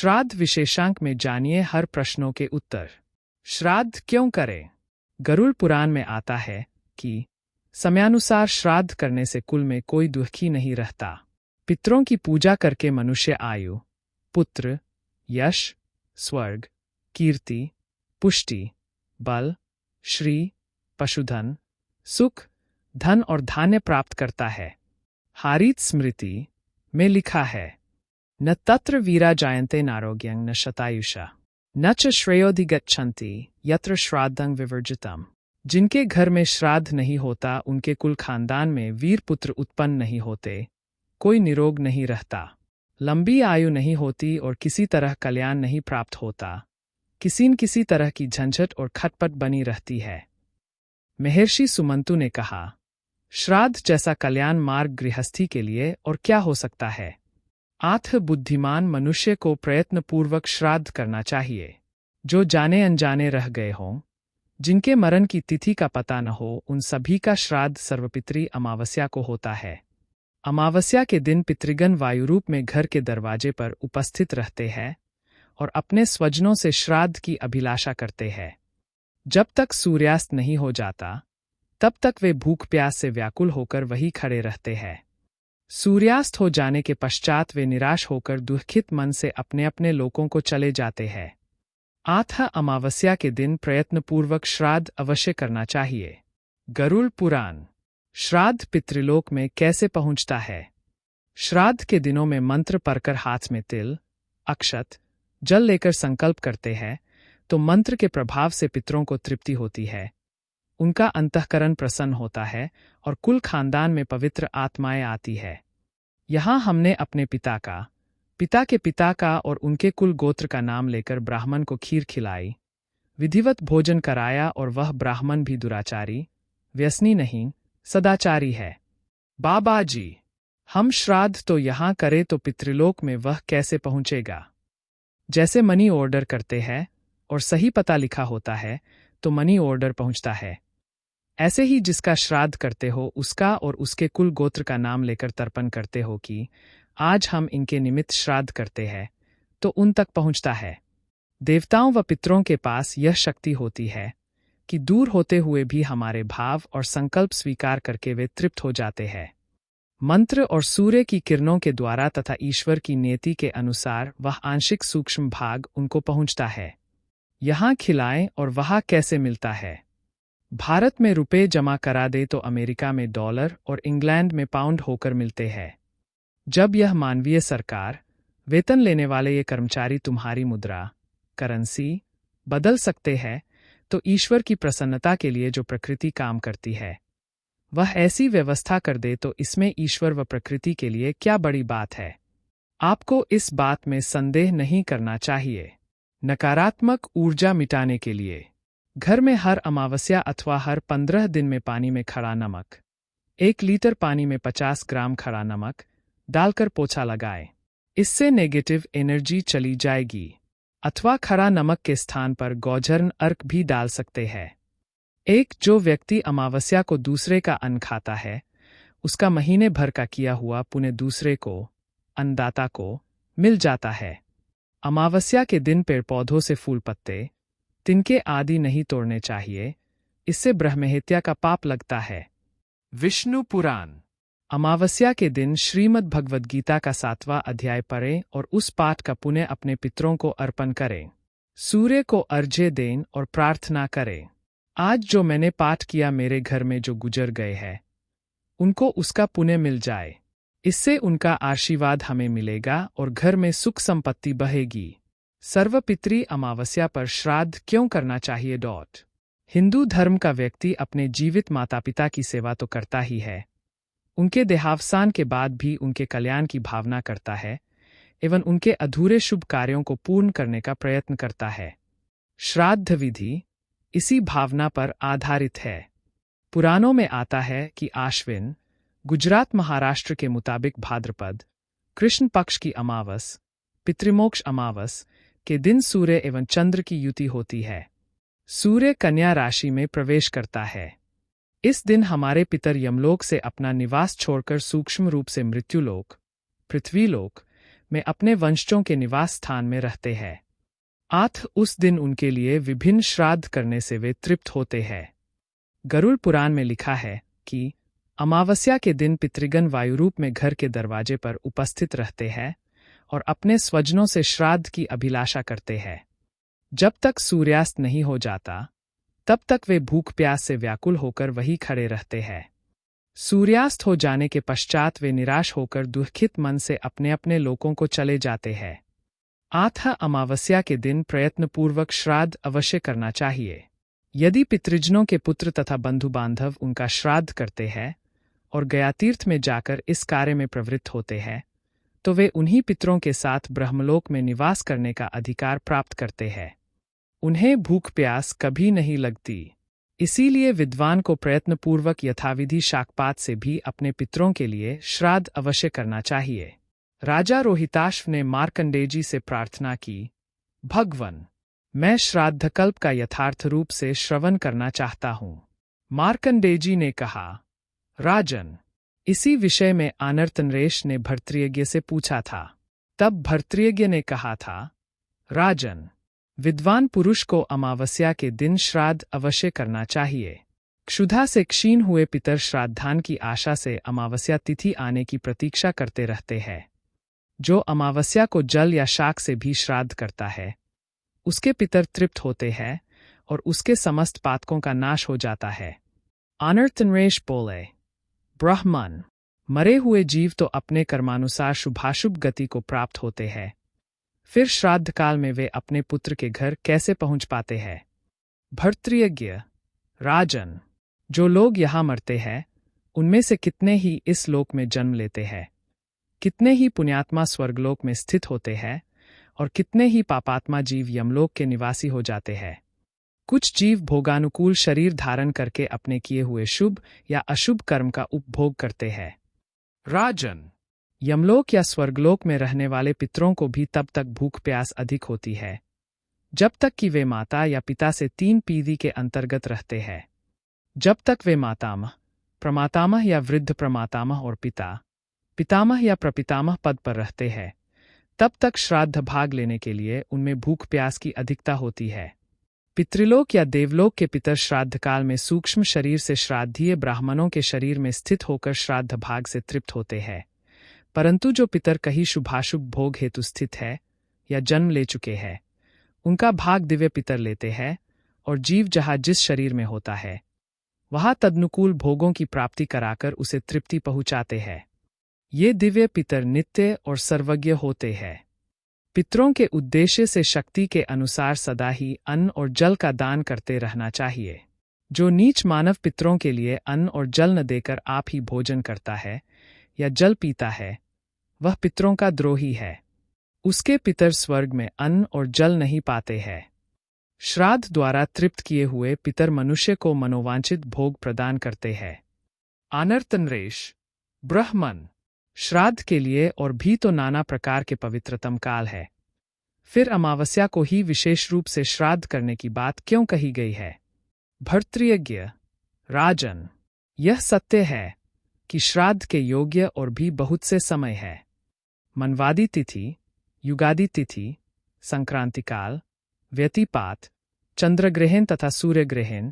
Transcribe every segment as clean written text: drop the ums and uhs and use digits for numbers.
श्राद्ध विशेषांक में जानिए हर प्रश्नों के उत्तर। श्राद्ध क्यों करें? गरुड़ पुराण में आता है कि समयानुसार श्राद्ध करने से कुल में कोई दुखी नहीं रहता। पितरों की पूजा करके मनुष्य आयु, पुत्र, यश, स्वर्ग, कीर्ति, पुष्टि, बल, श्री, पशुधन, सुख, धन और धान्य प्राप्त करता है। हारीत स्मृति में लिखा है, न तत्र वीरा जायन्ते नारोग्यं न शतायुषा न च श्रेयोधिगच्छन्ति यत्र श्राद्धं विवर्जितम्। जिनके घर में श्राद्ध नहीं होता उनके कुल खानदान में वीर पुत्र उत्पन्न नहीं होते, कोई निरोग नहीं रहता, लंबी आयु नहीं होती और किसी तरह कल्याण नहीं प्राप्त होता, किसी न किसी तरह की झंझट और खटपट बनी रहती है। महर्षि सुमंतु ने कहा, श्राद्ध जैसा कल्याण मार्ग गृहस्थी के लिए और क्या हो सकता है। आत्म बुद्धिमान मनुष्य को प्रयत्नपूर्वक श्राद्ध करना चाहिए। जो जाने अनजाने रह गए हों, जिनके मरण की तिथि का पता न हो, उन सभी का श्राद्ध सर्वपितरी अमावस्या को होता है। अमावस्या के दिन पितृगण वायुरूप में घर के दरवाजे पर उपस्थित रहते हैं और अपने स्वजनों से श्राद्ध की अभिलाषा करते हैं। जब तक सूर्यास्त नहीं हो जाता, तब तक वे भूख प्यास से व्याकुल होकर वहीं खड़े रहते हैं। सूर्यास्त हो जाने के पश्चात वे निराश होकर दुखित मन से अपने अपने लोकों को चले जाते हैं। आथा अमावस्या के दिन प्रयत्नपूर्वक श्राद्ध अवश्य करना चाहिए। गरुड़ पुराण। श्राद्ध पितृलोक में कैसे पहुंचता है? श्राद्ध के दिनों में मंत्र पढ़कर हाथ में तिल, अक्षत, जल लेकर संकल्प करते हैं तो मंत्र के प्रभाव से पितरों को तृप्ति होती है, उनका अंतःकरण प्रसन्न होता है और कुल खानदान में पवित्र आत्माएं आती है। यहाँ हमने अपने पिता के पिता का और उनके कुल गोत्र का नाम लेकर ब्राह्मण को खीर खिलाई, विधिवत भोजन कराया और वह ब्राह्मण भी दुराचारी, व्यसनी नहीं, सदाचारी है। बाबा जी, हम श्राद्ध तो यहाँ करें तो पितृलोक में वह कैसे पहुँचेगा? जैसे मनी ऑर्डर करते हैं और सही पता लिखा होता है तो मनी ऑर्डर पहुँचता है, ऐसे ही जिसका श्राद्ध करते हो उसका और उसके कुल गोत्र का नाम लेकर तर्पण करते हो कि आज हम इनके निमित्त श्राद्ध करते हैं, तो उन तक पहुँचता है। देवताओं व पितरों के पास यह शक्ति होती है कि दूर होते हुए भी हमारे भाव और संकल्प स्वीकार करके वे तृप्त हो जाते हैं। मंत्र और सूर्य की किरणों के द्वारा तथा ईश्वर की नियति के अनुसार वह आंशिक सूक्ष्म भाग उनको पहुँचता है। यहाँ खिलाएं और वहाँ कैसे मिलता है? भारत में रुपए जमा करा दे तो अमेरिका में डॉलर और इंग्लैंड में पाउंड होकर मिलते हैं। जब यह मानवीय सरकार, वेतन लेने वाले ये कर्मचारी तुम्हारी मुद्रा, करेंसी बदल सकते हैं, तो ईश्वर की प्रसन्नता के लिए जो प्रकृति काम करती है, वह ऐसी व्यवस्था कर दे तो इसमें ईश्वर व प्रकृति के लिए क्या बड़ी बात है। आपको इस बात में संदेह नहीं करना चाहिए। नकारात्मक ऊर्जा मिटाने के लिए घर में हर अमावस्या अथवा हर 15 दिन में पानी में खड़ा नमक, 1 लीटर पानी में 50 ग्राम खड़ा नमक डालकर पोछा लगाएं। इससे नेगेटिव एनर्जी चली जाएगी। अथवा खड़ा नमक के स्थान पर गौजर्न अर्क भी डाल सकते हैं। जो व्यक्ति अमावस्या को दूसरे का अन्न खाता है, उसका महीने भर का किया हुआ पुण्य दूसरे को, अन्नदाता को, मिल जाता है। अमावस्या के दिन पेड़ पौधों से फूल पत्ते, तिनके आदि नहीं तोड़ने चाहिए, इससे ब्रह्महत्या का पाप लगता है। विष्णु पुराण। अमावस्या के दिन श्रीमद् भगवद गीता का 7वां अध्याय पढ़ें और उस पाठ का पुण्य अपने पितरों को अर्पण करें। सूर्य को अर्घ्य दें और प्रार्थना करें, आज जो मैंने पाठ किया मेरे घर में जो गुजर गए हैं, उनको उसका पुण्य मिल जाए। इससे उनका आशीर्वाद हमें मिलेगा और घर में सुख संपत्ति बहेगी। सर्वपितरी अमावस्या पर श्राद्ध क्यों करना चाहिए? हिंदू धर्म का व्यक्ति अपने जीवित माता पिता की सेवा तो करता ही है, उनके देहावसान के बाद भी उनके कल्याण की भावना करता है एवं उनके अधूरे शुभ कार्यों को पूर्ण करने का प्रयत्न करता है। श्राद्ध विधि इसी भावना पर आधारित है। पुराणों में आता है कि आश्विन, गुजरात महाराष्ट्र के मुताबिक भाद्रपद, कृष्ण पक्ष की अमावस, पितृमोक्ष अमावस के दिन सूर्य एवं चंद्र की युति होती है। सूर्य कन्या राशि में प्रवेश करता है। इस दिन हमारे पितर यमलोक से अपना निवास छोड़कर सूक्ष्म रूप से मृत्युलोक, पृथ्वीलोक में अपने वंशजों के निवास स्थान में रहते हैं। उस दिन उनके लिए विभिन्न श्राद्ध करने से वे तृप्त होते हैं। गरुड़ पुराण में लिखा है कि अमावस्या के दिन पितृगण वायुरूप में घर के दरवाजे पर उपस्थित रहते हैं और अपने स्वजनों से श्राद्ध की अभिलाषा करते हैं। जब तक सूर्यास्त नहीं हो जाता तब तक वे भूख प्यास से व्याकुल होकर वहीं खड़े रहते हैं। सूर्यास्त हो जाने के पश्चात वे निराश होकर दुखित मन से अपने अपने लोकों को चले जाते हैं। अमावस्या के दिन प्रयत्नपूर्वक श्राद्ध अवश्य करना चाहिए। यदि पितृजनों के पुत्र तथा बंधु बांधव उनका श्राद्ध करते हैं और गयातीर्थ में जाकर इस कार्य में प्रवृत्त होते हैं तो वे उन्हीं पितरों के साथ ब्रह्मलोक में निवास करने का अधिकार प्राप्त करते हैं। उन्हें भूख प्यास कभी नहीं लगती। इसीलिए विद्वान को प्रयत्नपूर्वक यथाविधि शाकपात से भी अपने पितरों के लिए श्राद्ध अवश्य करना चाहिए। राजा रोहिताश्व ने मार्कंडेय से प्रार्थना की, भगवन, मैं श्राद्धकल्प का यथार्थ रूप से श्रवण करना चाहता हूँ। मार्कंडेय ने कहा, राजन, इसी विषय में आनर्तनरेश ने भर्तृयज्ञ से पूछा था। तब भर्तृयज्ञ ने कहा था, राजन, विद्वान पुरुष को अमावस्या के दिन श्राद्ध अवश्य करना चाहिए। क्षुधा से क्षीण हुए पितर श्राद्धान की आशा से अमावस्या तिथि आने की प्रतीक्षा करते रहते हैं। जो अमावस्या को जल या शाक से भी श्राद्ध करता है उसके पितर तृप्त होते हैं और उसके समस्त पातकों का नाश हो जाता है। आनर्तनरेश बोले, ब्राह्मण, मरे हुए जीव तो अपने कर्मानुसार शुभाशुभ गति को प्राप्त होते हैं, फिर श्राद्ध काल में वे अपने पुत्र के घर कैसे पहुंच पाते हैं? भर्तृयज्ञ, राजन, जो लोग यहाँ मरते हैं उनमें से कितने ही इस लोक में जन्म लेते हैं, कितने ही पुण्यात्मा स्वर्गलोक में स्थित होते हैं और कितने ही पापात्मा जीव यमलोक के निवासी हो जाते हैं। कुछ जीव भोगानुकूल शरीर धारण करके अपने किए हुए शुभ या अशुभ कर्म का उपभोग करते हैं। राजन, यमलोक या स्वर्गलोक में रहने वाले पितरों को भी तब तक भूख प्यास अधिक होती है जब तक कि वे माता या पिता से 3 पीढ़ी के अंतर्गत रहते हैं। जब तक वे मातामह, प्रमातामह या वृद्ध प्रमातामह और पितामह या प्रपितामह पद पर रहते हैं तब तक श्राद्ध भाग लेने के लिए उनमें भूख प्यास की अधिकता होती है। पितृलोक या देवलोक के पितर श्राद्ध काल में सूक्ष्म शरीर से श्राद्धीय ब्राह्मणों के शरीर में स्थित होकर श्राद्ध भाग से तृप्त होते हैं, परंतु जो पितर कहीं शुभाशुभ भोग हेतु स्थित है या जन्म ले चुके हैं उनका भाग दिव्य पितर लेते हैं और जीव जहाँ जिस शरीर में होता है वहाँ तदनुकूल भोगों की प्राप्ति कराकर उसे तृप्ति पहुँचाते हैं। ये दिव्य पितर नित्य और सर्वज्ञ होते हैं। पितरों के उद्देश्य से शक्ति के अनुसार सदा ही अन्न और जल का दान करते रहना चाहिए। जो नीच मानव पितरों के लिए अन्न और जल न देकर आप ही भोजन करता है या जल पीता है वह पितरों का द्रोही है। उसके पितर स्वर्ग में अन्न और जल नहीं पाते हैं। श्राद्ध द्वारा तृप्त किए हुए पितर मनुष्य को मनोवांछित भोग प्रदान करते हैं। आनर्तनरेश, ब्राह्मण, श्राद्ध के लिए और भी तो नाना प्रकार के पवित्रतम काल है, फिर अमावस्या को ही विशेष रूप से श्राद्ध करने की बात क्यों कही गई है? भर्तृयज्ञ, राजन, यह सत्य है कि श्राद्ध के योग्य और भी बहुत से समय है। मनवादी तिथि, युगादि तिथि, संक्रांति काल, व्यतिपात, चंद्रग्रहण तथा सूर्यग्रहण,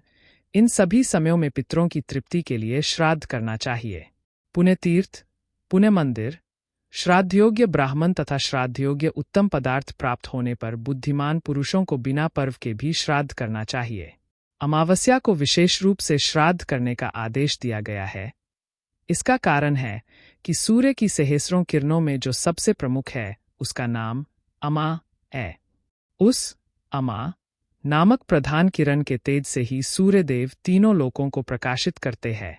इन सभी समयों में पितरों की तृप्ति के लिए श्राद्ध करना चाहिए। पुण्यतीर्थ, पुण्य मंदिर, श्राद्धयोग्य ब्राह्मण तथा श्राद्धयोग्य उत्तम पदार्थ प्राप्त होने पर बुद्धिमान पुरुषों को बिना पर्व के भी श्राद्ध करना चाहिए। अमावस्या को विशेष रूप से श्राद्ध करने का आदेश दिया गया है। इसका कारण है कि सूर्य की सहस्रों किरणों में जो सबसे प्रमुख है उसका नाम अमा है। उस अमा नामक प्रधान किरण के तेज से ही सूर्यदेव तीनों लोकों को प्रकाशित करते हैं।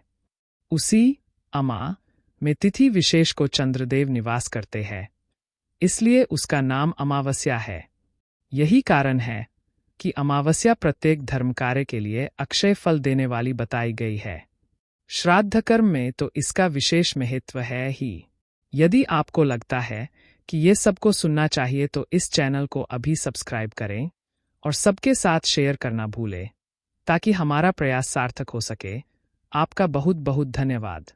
उसी अमा में तिथि विशेष को चंद्रदेव निवास करते हैं, इसलिए उसका नाम अमावस्या है। यही कारण है कि अमावस्या प्रत्येक धर्म कार्य के लिए अक्षय फल देने वाली बताई गई है। श्राद्ध कर्म में तो इसका विशेष महत्व है ही। यदि आपको लगता है कि ये सबको सुनना चाहिए तो इस चैनल को अभी सब्सक्राइब करें और सबके साथ शेयर करना भूलें ताकि हमारा प्रयास सार्थक हो सके। आपका बहुत बहुत धन्यवाद।